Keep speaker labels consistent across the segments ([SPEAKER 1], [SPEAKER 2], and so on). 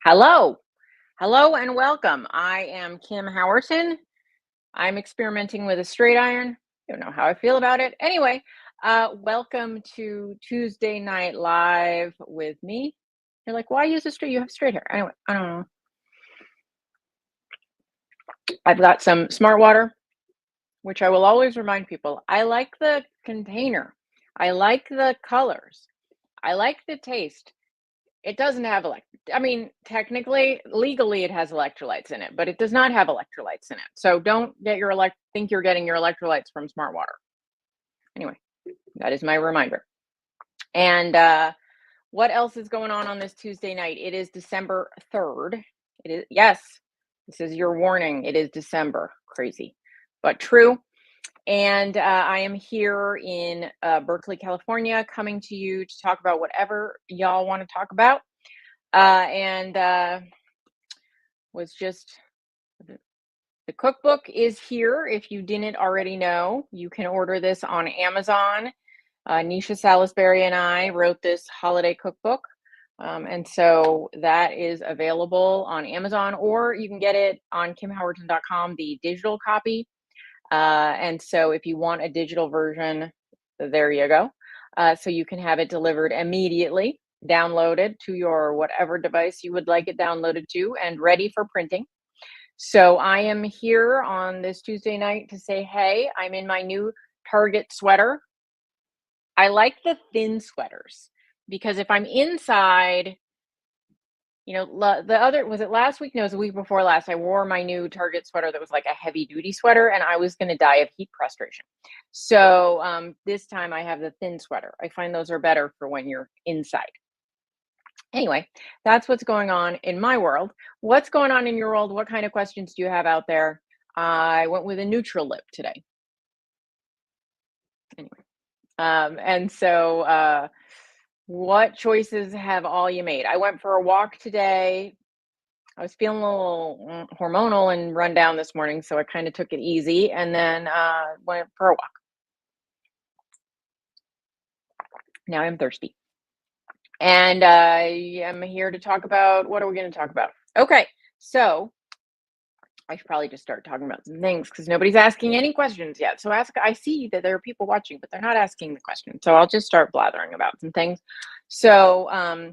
[SPEAKER 1] Hello. Hello and welcome. I am Kim Howerton. I'm experimenting with a straight iron. Don't know how I feel about it. Anyway, welcome to Tuesday Night Live with me. You're like, why use a straight? You have straight hair. Anyway, I don't know. I've got some smart water, which I will always remind people. I like the container. I like the colors. I like the taste. It doesn't have technically, legally, it has electrolytes in it, but it does not have electrolytes in it. So don't get your think you're getting your electrolytes from Smart Water. Anyway, that is my reminder. And what else is going on this Tuesday night? It is December 3rd. It is, yes, this is your warning. It is December. Crazy, but true. And I am here in Berkeley, California, coming to you to talk about whatever y'all want to talk about. Was just the cookbook is here. If you didn't already know, you can order this on Amazon. Nisha Salisbury and I wrote this holiday cookbook. And so that is available on Amazon, or you can get it on kimhowerton.com, the digital copy. And so if you want a digital version, there you go. So you can have it delivered immediately, downloaded to your whatever device you would like it downloaded to, and ready for printing. So I am here on this Tuesday night to say, hey, I'm in my new Target sweater. I like the thin sweaters because if I'm inside, was it last week? No, it was the week before last. I wore my new Target sweater that was like a heavy duty sweater, and I was going to die of heat frustration. So this time I have the thin sweater. I find those are better for when you're inside. Anyway, that's what's going on in my world. What's going on in your world? What kind of questions do you have out there? I went with a neutral lip today. Anyway, and so what choices have all you made? I went for a walk today. I was feeling a little hormonal and run down this morning, so I kind of took it easy and then went for a walk. Now I'm thirsty. And I am here to talk about, what are we going to talk about? Okay, so I should probably just start talking about some things because nobody's asking any questions yet. So I see that there are people watching, but they're not asking the questions. So I'll just start blathering about some things. So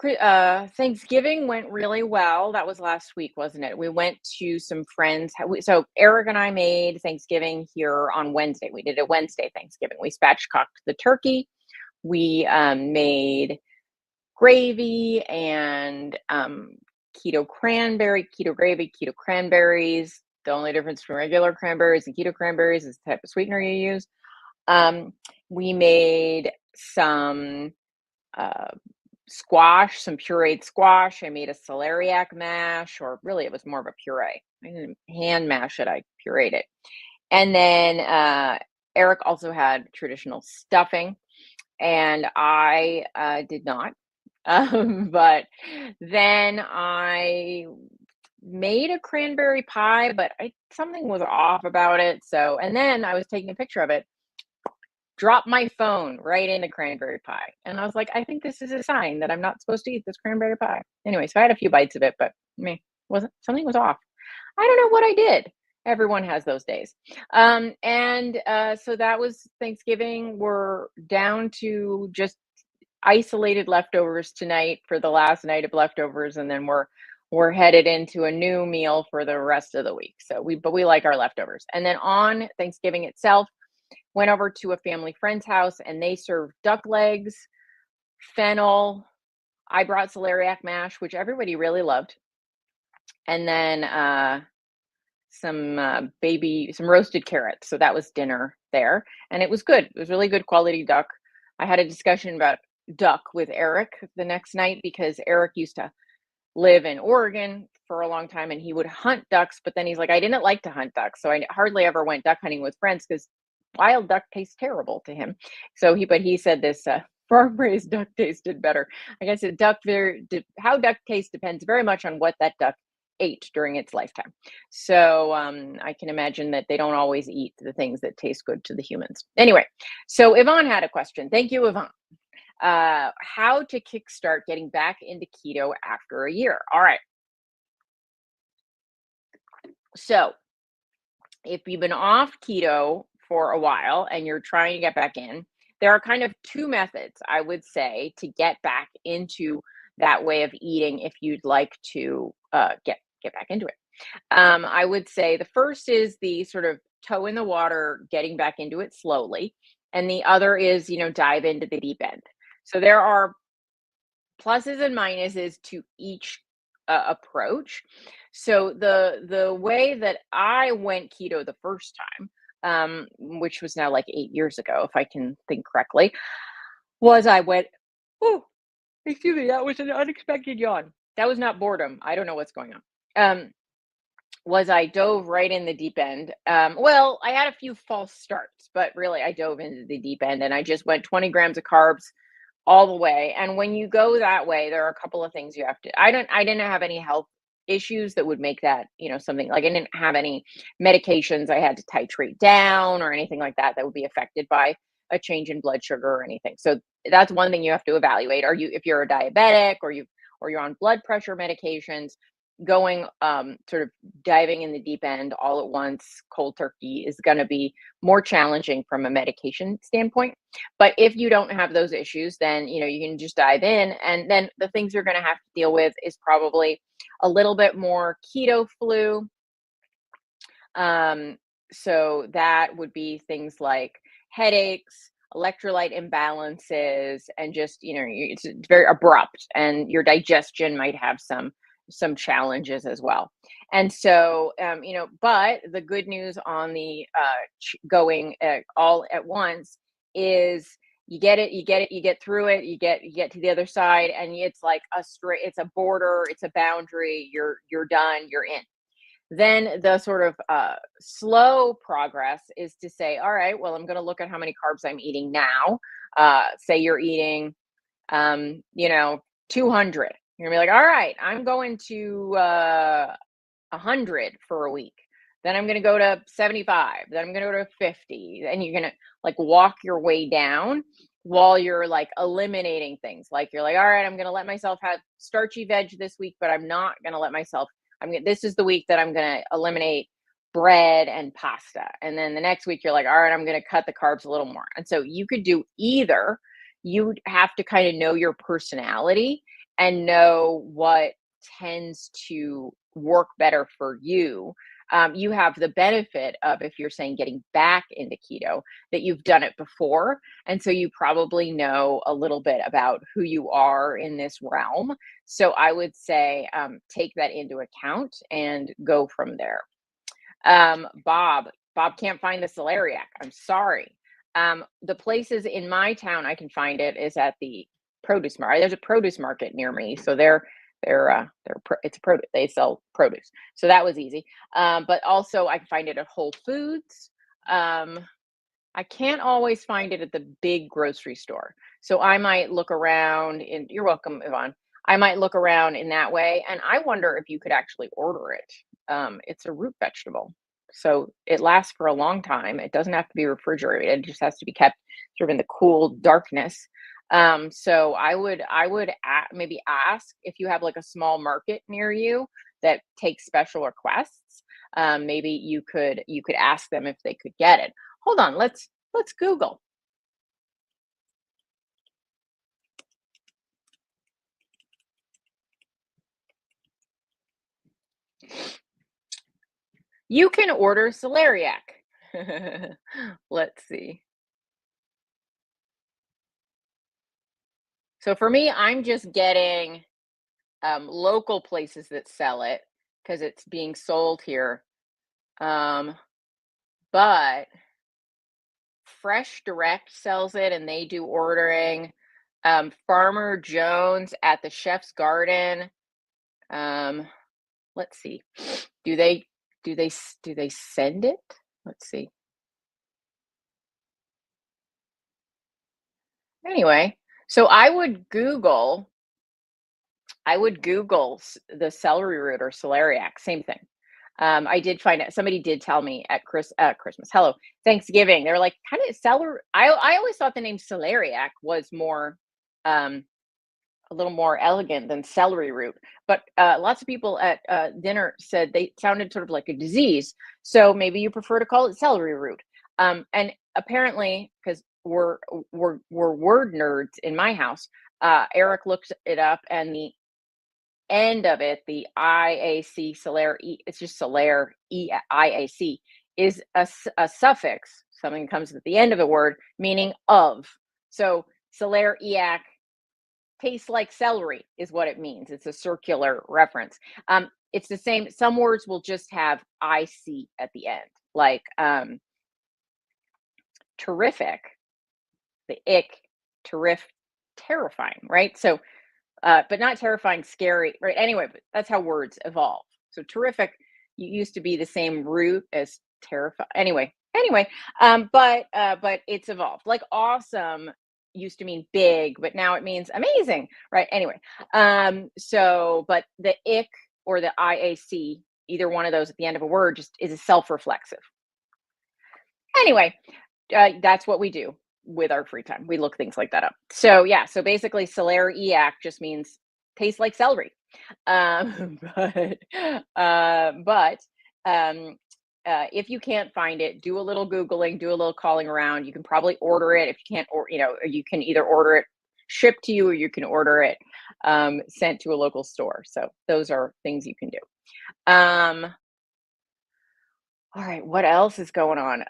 [SPEAKER 1] Thanksgiving went really well. That was last week, wasn't it? We went to some friends. So Eric and I made Thanksgiving here on Wednesday. We did a Wednesday Thanksgiving. We spatchcocked the turkey. We made gravy and keto cranberry, keto gravy, keto cranberries. The only difference between regular cranberries and keto cranberries is the type of sweetener you use. We made some squash, some pureed squash. I made a celeriac mash, or really it was more of a puree. I didn't hand mash it, I pureed it. And then Eric also had traditional stuffing, and I did not. But then I made a cranberry pie, but something was off about it. So, and then I was taking a picture of it, dropped my phone right in the cranberry pie. And I was like, I think this is a sign that I'm not supposed to eat this cranberry pie. Anyway, so I had a few bites of it, but something was off. I don't know what I did. Everyone has those days. So that was Thanksgiving. We're down to just isolated leftovers tonight for the last night of leftovers, and then we're headed into a new meal for the rest of the week. So we like our leftovers. And then on Thanksgiving itself, went over to a family friend's house and they served duck legs, fennel. I brought celeriac mash, which everybody really loved. And then some roasted carrots. So that was dinner there. And it was good. It was really good quality duck. I had a discussion about duck with Eric the next night because Eric used to live in Oregon for a long time and he would hunt ducks. But then he's like, I didn't like to hunt ducks. So I hardly ever went duck hunting with friends because wild duck tastes terrible to him. So he said this farm-raised duck tasted better. I guess how duck tastes depends very much on what that duck ate during its lifetime. So I can imagine that they don't always eat the things that taste good to the humans. Anyway, so Yvonne had a question. Thank you, Yvonne. How to kickstart getting back into keto after a year. All right. So, if you've been off keto for a while and you're trying to get back in, there are kind of two methods I would say to get back into that way of eating if you'd like to get back into it. I would say the first is the sort of toe in the water, getting back into it slowly, and the other is dive into the deep end. So there are pluses and minuses to each approach. So the way that I went keto the first time, which was now like 8 years ago, if I can think correctly, was I went. Oh, excuse me, that was an unexpected yawn. That was not boredom. I don't know what's going on. Was I dove right in the deep end. Well, I had a few false starts, but really I dove into the deep end and I just went 20 grams of carbs all the way. And when you go that way, there are a couple of things you have to. I didn't have any health issues that would make that, something like I didn't have any medications I had to titrate down or anything like that that would be affected by a change in blood sugar or anything. So that's one thing you have to evaluate. Are you if you're a diabetic or you're on blood pressure medications, going sort of diving in the deep end all at once cold turkey is going to be more challenging from a medication standpoint. But if you don't have those issues, then you can just dive in, and then the things you're going to have to deal with is probably a little bit more keto flu. um, so that would be things like headaches, electrolyte imbalances, and just it's very abrupt, and your digestion might have some challenges as well. And so, but the good news on the going all at once is you get through it, you get to the other side, and it's like a straight, it's a border, it's a boundary. You're done. You're in. Then the sort of slow progress is to say, all right, well, I'm going to look at how many carbs I'm eating now. Say you're eating, 200. You're gonna be like, all right, I'm going to 100 for a week. Then I'm going to go to 75. Then I'm going to go to 50. And you're going to like walk your way down while you're like eliminating things. Like you're like, all right, I'm going to let myself have starchy veg this week, but I'm not going to let myself. This is the week that I'm going to eliminate bread and pasta. And then the next week you're like, all right, I'm going to cut the carbs a little more. And so you could do either. You have to kind of know your personality and know what tends to work better for you. You have the benefit of, if you're saying getting back into keto, that you've done it before. And so you probably know a little bit about who you are in this realm. So I would say take that into account and go from there. Bob can't find the celeriac. I'm sorry. The places in my town I can find it is at the produce market. There's a produce market near me, so it's produce. They sell produce, so that was easy. But also I can find it at Whole Foods. I can't always find it at the big grocery store, so I might look around. You're welcome, Yvonne. I might look around in that way, and I wonder if you could actually order it. It's a root vegetable, so it lasts for a long time. It doesn't have to be refrigerated. It just has to be kept sort of in the cool darkness. So maybe ask if you have like a small market near you that takes special requests. Maybe you could ask them if they could get it. Hold on, let's Google. You can order celeriac. Let's see. So for me, I'm just getting local places that sell it because it's being sold here. Um, but Fresh Direct sells it and they do ordering. Farmer Jones at the Chef's Garden. Um, let's see. Do they do they send it? Let's see. Anyway, so I would Google the celery root or celeriac, same thing. I did find out, somebody did tell me at Christmas, hello, Thanksgiving. They were like, kind of celery. I always thought the name celeriac was more. um, a little more elegant than celery root. But lots of people at dinner said they sounded sort of like a disease. So maybe you prefer to call it celery root. And apparently, because we're word nerds in my house, Eric looked it up, and the end of it, the IAC, Soler, it's just Soler, IAC, is a suffix, something that comes at the end of a word, meaning of. So Soler Iac tastes like celery is what it means. It's a circular reference. It's the same. Some words will just have IC at the end, like terrific, the ick, terrifying, right? So but not terrifying, scary, right? Anyway, but that's how words evolve. So terrific used to be the same root as terrify. But it's evolved. Like awesome used to mean big, but now it means amazing, right? Anyway, but the ick or the IAC, either one of those at the end of a word, just is a self-reflexive. Anyway, that's what we do with our free time. We look things like that up. So yeah, so basically celeriac just means tastes like celery. But but if you can't find it, do a little googling, do a little calling around. You can probably order it if you can't, or you can either order it shipped to you, or you can order it sent to a local store. So those are things you can do. All right, what else is going on?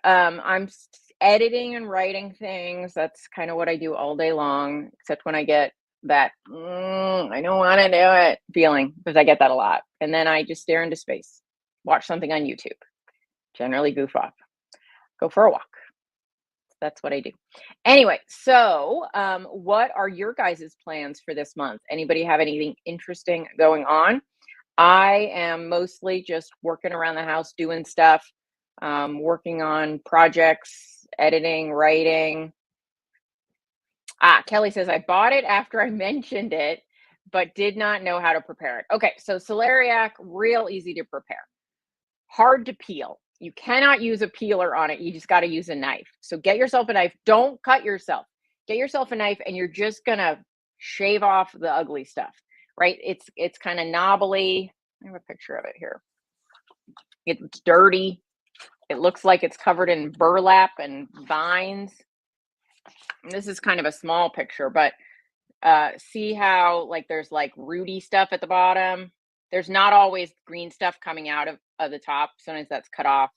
[SPEAKER 1] Editing and writing things. That's kind of what I do all day long, except when I get that I don't want to do it feeling, because I get that a lot. And then I just stare into space, watch something on YouTube, generally goof off, go for a walk. That's what I do. Anyway, so what are your guys' plans for this month? Anybody have anything interesting going on? I am mostly just working around the house, doing stuff, working on projects, editing, writing. Kelly says, I bought it after I mentioned it, but did not know how to prepare it. Okay, so celeriac, real easy to prepare. Hard to peel. You cannot use a peeler on it. You just got to use a knife. So get yourself a knife. Don't cut yourself. Get yourself a knife, and you're just going to shave off the ugly stuff, right? It's kind of knobbly. I have a picture of it here. It's dirty. It looks like it's covered in burlap and vines. And this is kind of a small picture, but see how like there's like rooty stuff at the bottom. There's not always green stuff coming out of the top. Sometimes that's cut off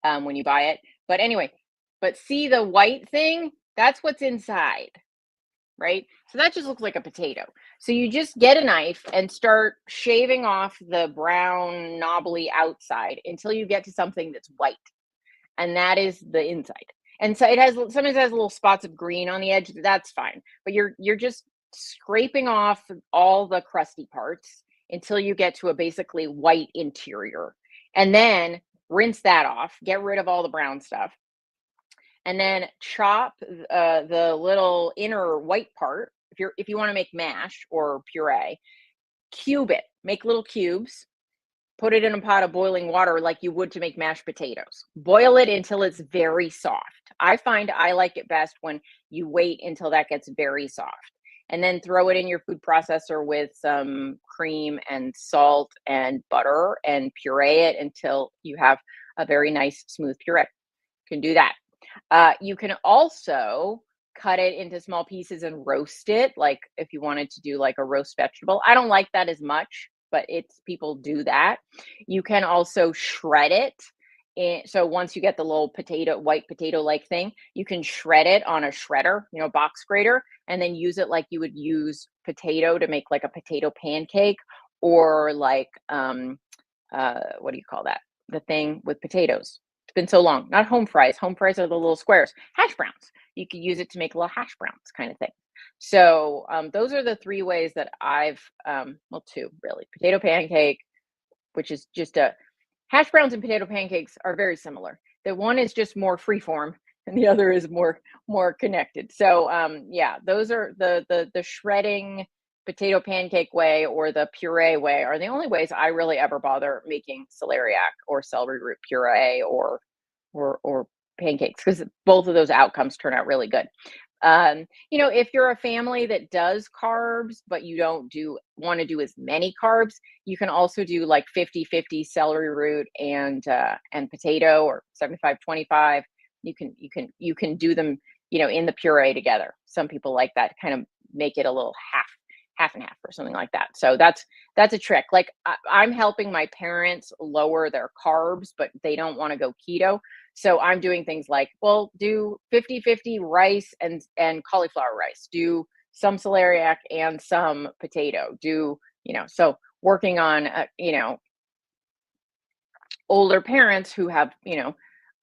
[SPEAKER 1] when you buy it. But anyway, but see the white thing? That's what's inside, right? So that just looks like a potato. So you just get a knife and start shaving off the brown, knobbly outside until you get to something that's white. And that is the inside. And so sometimes it has little spots of green on the edge. That's fine. But you're just scraping off all the crusty parts until you get to a basically white interior. And then rinse that off, get rid of all the brown stuff. And then chop the little inner white part. If you want to make mash or puree, cube it, make little cubes, put it in a pot of boiling water like you would to make mashed potatoes. Boil it until it's very soft. I find I like it best when you wait until that gets very soft. And then throw it in your food processor with some cream and salt and butter and puree it until you have a very nice smooth puree. You can do that. You can also cut it into small pieces and roast it, like if you wanted to do like a roast vegetable. I don't like that as much, but people do that. You can also shred it. So once you get the little white potato like thing, you can shred it on a shredder, box grater, and then use it like you would use potato to make like a potato pancake, or like what do you call that? The thing with potatoes. It's been so long. Not home fries. Home fries are the little squares. Hash browns. You could use it to make little hash browns kind of thing. So those are the three ways that I've, two really. Potato pancake, which is just hash browns and potato pancakes are very similar. The one is just more freeform, and the other is more connected. So yeah, those are the shredding potato pancake way or the puree way are the only ways I really ever bother making celeriac or celery root puree or pancakes, because both of those outcomes turn out really good. If you're a family that does carbs, but you don't want to do as many carbs, you can also do like 50-50 celery root and potato, or 75-25. You can do them, in the puree together. Some people like that, kind of make it a little half and half or something like that. So that's a trick. Like I'm helping my parents lower their carbs, but they don't want to go keto. So I'm doing things like, well, do 50-50 rice and cauliflower rice, do some celeriac and some potato, so working on, older parents who have,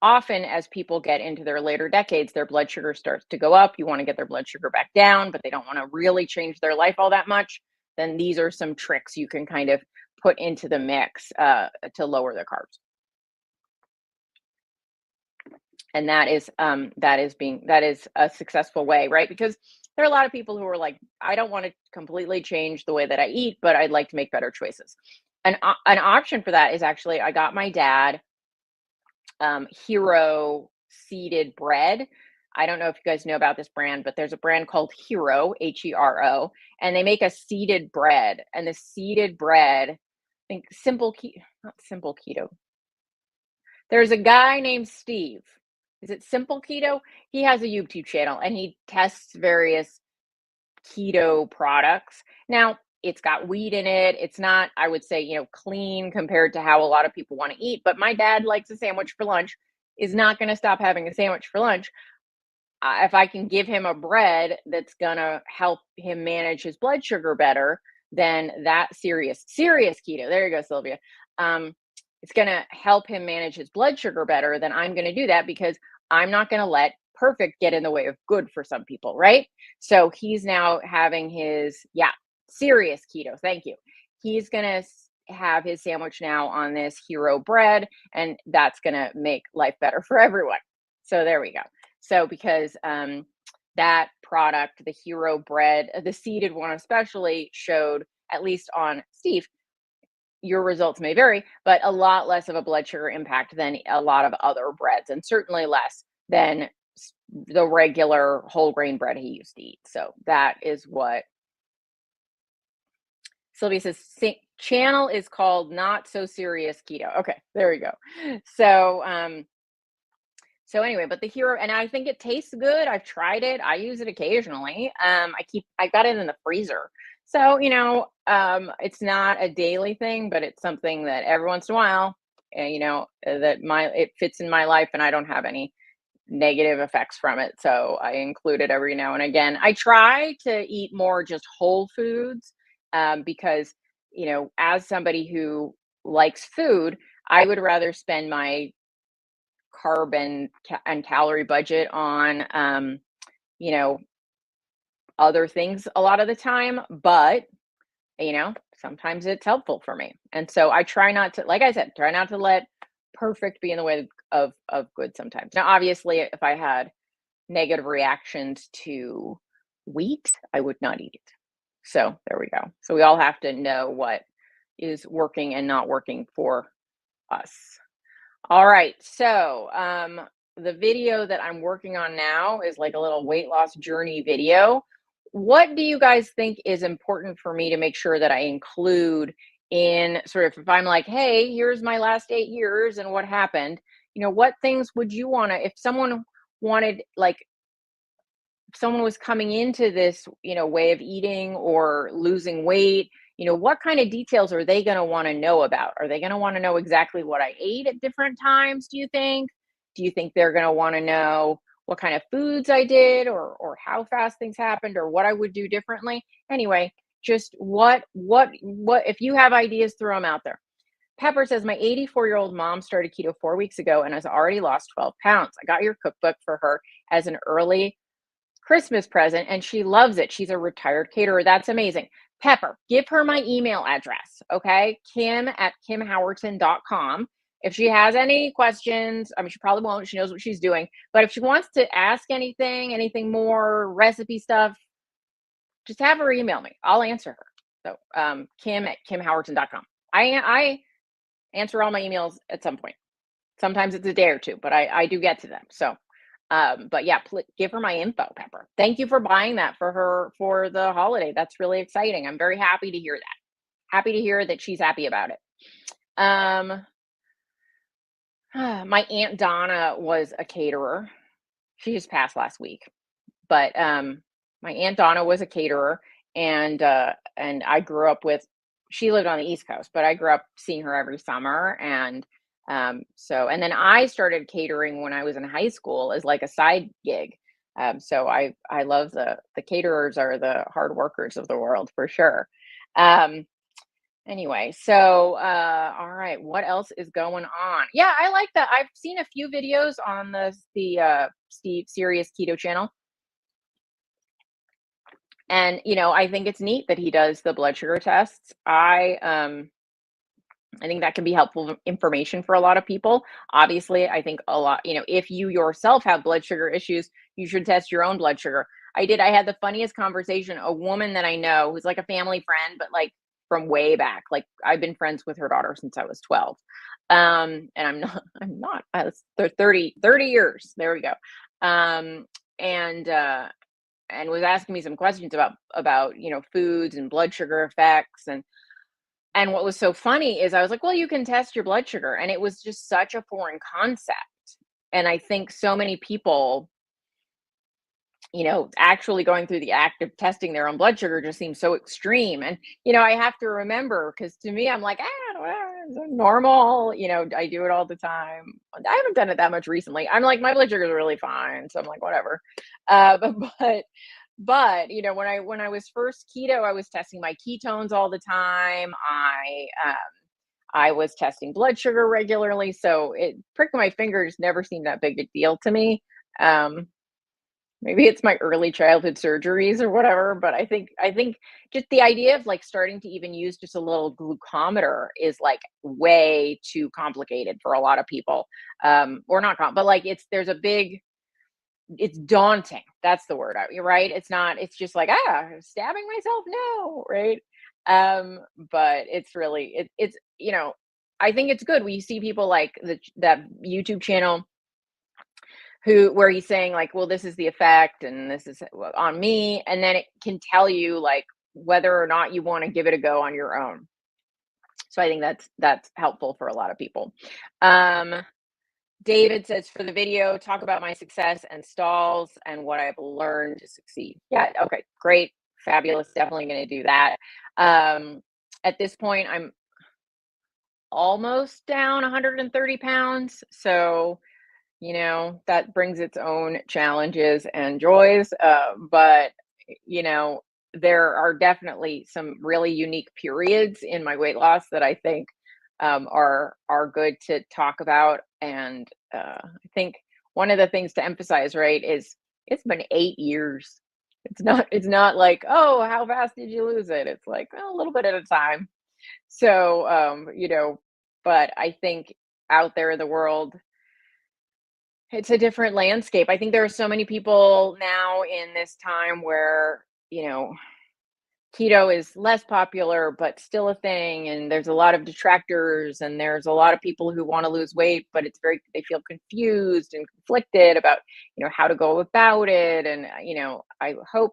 [SPEAKER 1] often as people get into their later decades, their blood sugar starts to go up. You want to get their blood sugar back down, but they don't want to really change their life all that much. Then these are some tricks you can kind of put into the mix to lower the carbs. And that is a successful way, right? Because there are a lot of people who are like, I don't want to completely change the way that I eat, but I'd like to make better choices. An option for that is, actually, I got my dad Hero seeded bread. I don't know if you guys know about this brand, but there's a brand called Hero, Hero, and they make a seeded bread. And the seeded bread, I think not Simple Keto. There's a guy named Steve. Is it Simple Keto? He has a YouTube channel and he tests various keto products. Now, it's got wheat in it. It's not, I would say, clean compared to how a lot of people want to eat. But my dad likes a sandwich for lunch, is not going to stop having a sandwich for lunch. If I can give him a bread that's going to help him manage his blood sugar better, then that serious keto, there you go, Sylvia. It's going to help him manage his blood sugar better, then I'm going to do that, because I'm not going to let perfect get in the way of good for some people, right? So he's now having his, serious keto. Thank you. He's going to have his sandwich now on this Hero bread, and that's going to make life better for everyone. So there we go. So because that product, the Hero bread, the seeded one especially, showed, at least on Steve, your results may vary, but a lot less of a blood sugar impact than a lot of other breads, and certainly less than the regular whole grain bread he used to eat. So that is what Sylvia says. Channel is called Not So Serious Keto. Okay, there we go. So anyway, but the Hero, and I think it tastes good. I've tried it. I use it occasionally. I got it in the freezer. So, it's not a daily thing, but it's something that every once in a while, it fits in my life, and I don't have any negative effects from it. So I include it every now and again. I try to eat more just whole foods, because, as somebody who likes food, I would rather spend my carb and calorie budget on, other things a lot of the time. But, sometimes it's helpful for me. And so I try not to, like I said, try not to let perfect be in the way of good sometimes. Now, obviously, if I had negative reactions to wheat, I would not eat it. So there we go. So we all have to know what is working and not working for us. All right. So the video that I'm working on now is like a little weight loss journey video. What do you guys think is important for me to make sure that I include in, sort of, if I'm like, hey, here's my last 8 years and what happened, what things would you want to, if someone wanted, like, someone was coming into this, way of eating or losing weight, what kind of details are they going to want to know about? Are they going to want to know exactly what I ate at different times, do you think? Do you think they're going to want to know what kind of foods I did, or how fast things happened, or what I would do differently? Anyway, just what if you have ideas, throw them out there. Pepper says, my 84-year-old mom started keto 4 weeks ago and has already lost 12 pounds. I got your cookbook for her as an early Christmas present, and she loves it. She's a retired caterer. That's amazing. Pepper, give her my email address, okay? Kim@kimhowerton.com. If she has any questions, I mean, she probably won't. She knows what she's doing. But if she wants to ask anything more, recipe stuff, just have her email me. I'll answer her. So Kim@kimhowerton.com. I answer all my emails at some point. Sometimes it's a day or two, but I do get to them. So But yeah, give her my info, Pepper. Thank you for buying that for her for the holiday. That's really exciting. I'm very happy to hear that. Happy to hear that she's happy about it. Um, my Aunt Donna was a caterer. She just passed last week, but my Aunt Donna was a caterer, and I grew up with. She lived on the East Coast, but I grew up seeing her every summer, and and then I started catering when I was in high school as like a side gig. So I love the caterers are the hard workers of the world for sure. Um, Anyway, so all right, what else is going on? Yeah, I like that. I've seen a few videos on the Steve Serious Keto channel, and I think it's neat that he does the blood sugar tests. I think that can be helpful information for a lot of people. Obviously, I think a lot, if you yourself have blood sugar issues, you should test your own blood sugar. I had the funniest conversation. A woman that I know who's like a family friend, but like from way back. Like I've been friends with her daughter since I was 12. And I'm not, they're 30 years. There we go. Um, and, and was asking me some questions about foods and blood sugar effects, and what was so funny is I was like, "Well, you can test your blood sugar." And it was just such a foreign concept. And I think so many people, actually going through the act of testing their own blood sugar just seems so extreme. And, I have to remember because to me, I'm like, it's normal. I do it all the time. I haven't done it that much recently. I'm like, my blood sugar is really fine. So I'm like, whatever. But when I was first keto, I was testing my ketones all the time. I was testing blood sugar regularly, so it pricking my fingers never seemed that big a deal to me. Um, Maybe it's my early childhood surgeries or whatever, but I think just the idea of like starting to even use just a little glucometer is like way too complicated for a lot of people. Or not but like it's daunting. That's the word. You're right. It's not, it's just like, stabbing myself. No. Right. But it's really, I think it's good. We see people like that YouTube channel where he's saying like, well, this is the effect and this is on me. And then it can tell you like whether or not you want to give it a go on your own. So I think that's helpful for a lot of people. Um, David says, for the video, talk about my success and stalls and what I've learned to succeed. Yeah, okay, great, fabulous. Definitely going to do that. At this point, I'm almost down 130 pounds. So, that brings its own challenges and joys. But, you know, there are definitely some really unique periods in my weight loss that I think are good to talk about. And I think one of the things to emphasize, right, is it's been 8 years. It's not like, oh, how fast did you lose it? It's like, well, a little bit at a time. So but I think out there in the world, it's a different landscape. I think there are so many people now in this time where, keto is less popular, but still a thing. And there's a lot of detractors, and there's a lot of people who want to lose weight, but they feel confused and conflicted about, how to go about it. And, I hope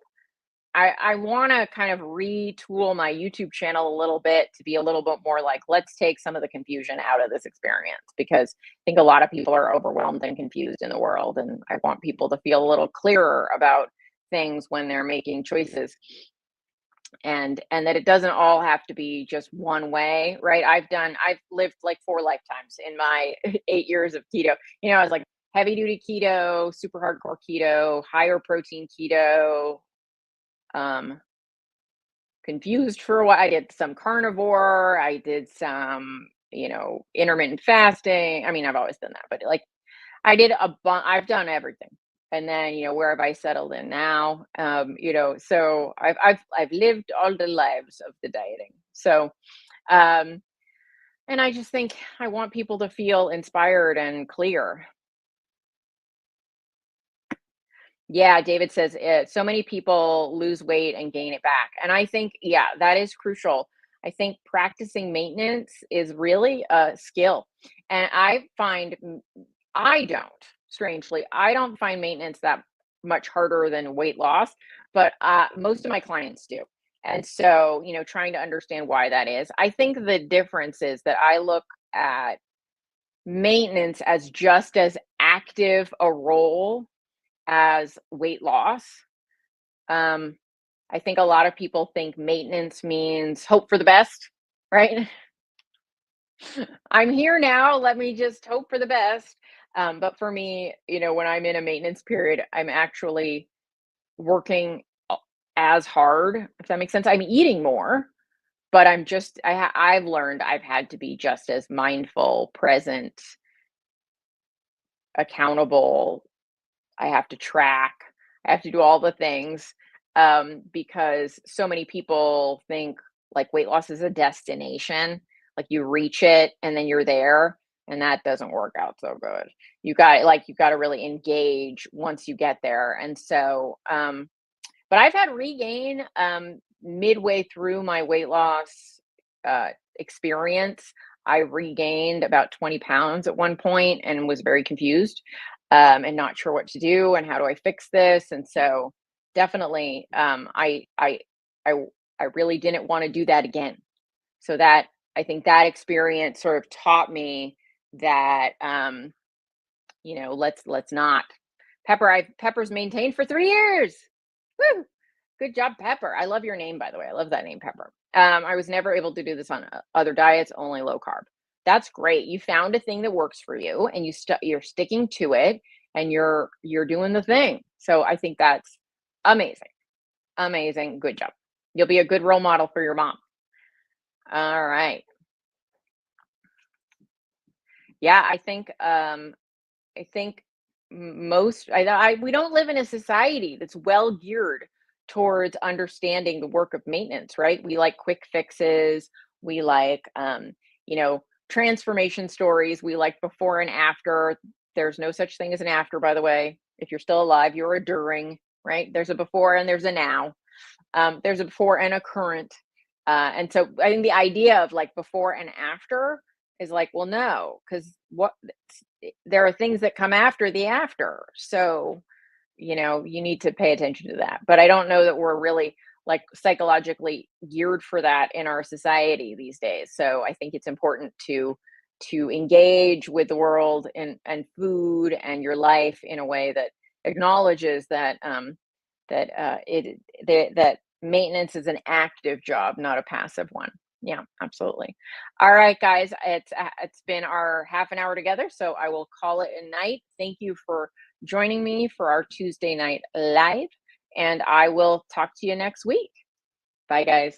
[SPEAKER 1] I want to kind of retool my YouTube channel a little bit to be a little bit more like, let's take some of the confusion out of this experience, because I think a lot of people are overwhelmed and confused in the world. And I want people to feel a little clearer about things when they're making choices, and that it doesn't all have to be just one way, right? I've lived like 4 lifetimes in my 8 years of keto. I was like heavy duty keto, super hardcore keto, higher protein keto, um confused for a while. I did some carnivore, I did some, intermittent fasting. I mean, I've always done that, but like I've done everything. And then, where have I settled in now? So I've lived all the lives of the dieting. So um and I just think I want people to feel inspired and clear. Yeah, David says so many people lose weight and gain it back. And I think, yeah, that is crucial. I think practicing maintenance is really a skill. And I find I don't. strangely. I don't find maintenance that much harder than weight loss, but most of my clients do. And so, trying to understand why that is. I think the difference is that I look at maintenance as just as active a role as weight loss. Um, I think a lot of people think maintenance means hope for the best, right? I'm here now. Let me just hope for the best. But for me, when I'm in a maintenance period, I'm actually working as hard, if that makes sense. I'm eating more, but I've learned I've had to be just as mindful, present, accountable. I have to track. I have to do all the things, because so many people think like weight loss is a destination, like you reach it and then you're there, and that doesn't work out so good. You got to really engage once you get there. And so, but I've had regain midway through my weight loss experience. I regained about 20 pounds at one point and was very confused, and not sure what to do and how do I fix this. And so, definitely, I, I really didn't want to do that again. So that I think that experience sort of taught me that, let's not. Pepper's maintained for 3 years. Woo! Good job, Pepper. I love your name, by the way. I love that name, Pepper. I was never able to do this on other diets, only low carb. That's great. You found a thing that works for you, and you're sticking to it, and you're doing the thing. So I think that's amazing, amazing. Good job. You'll be a good role model for your mom. All right. Yeah, I think most we don't live in a society that's well geared towards understanding the work of maintenance, right? We like quick fixes. We like, transformation stories. We like before and after. There's no such thing as an after, by the way. If you're still alive, you're a during, right? There's a before and there's a now. There's a before and a current. And so I think the idea of like before and after is like, well, no, because there are things that come after the after. So, you need to pay attention to that. But I don't know that we're really like psychologically geared for that in our society these days. So I think it's important to engage with the world and food and your life in a way that acknowledges that maintenance is an active job, not a passive one. Yeah, absolutely. All right, guys, it's been our half an hour together, so I will call it a night. Thank you for joining me for our Tuesday night live, and I will talk to you next week. Bye, guys.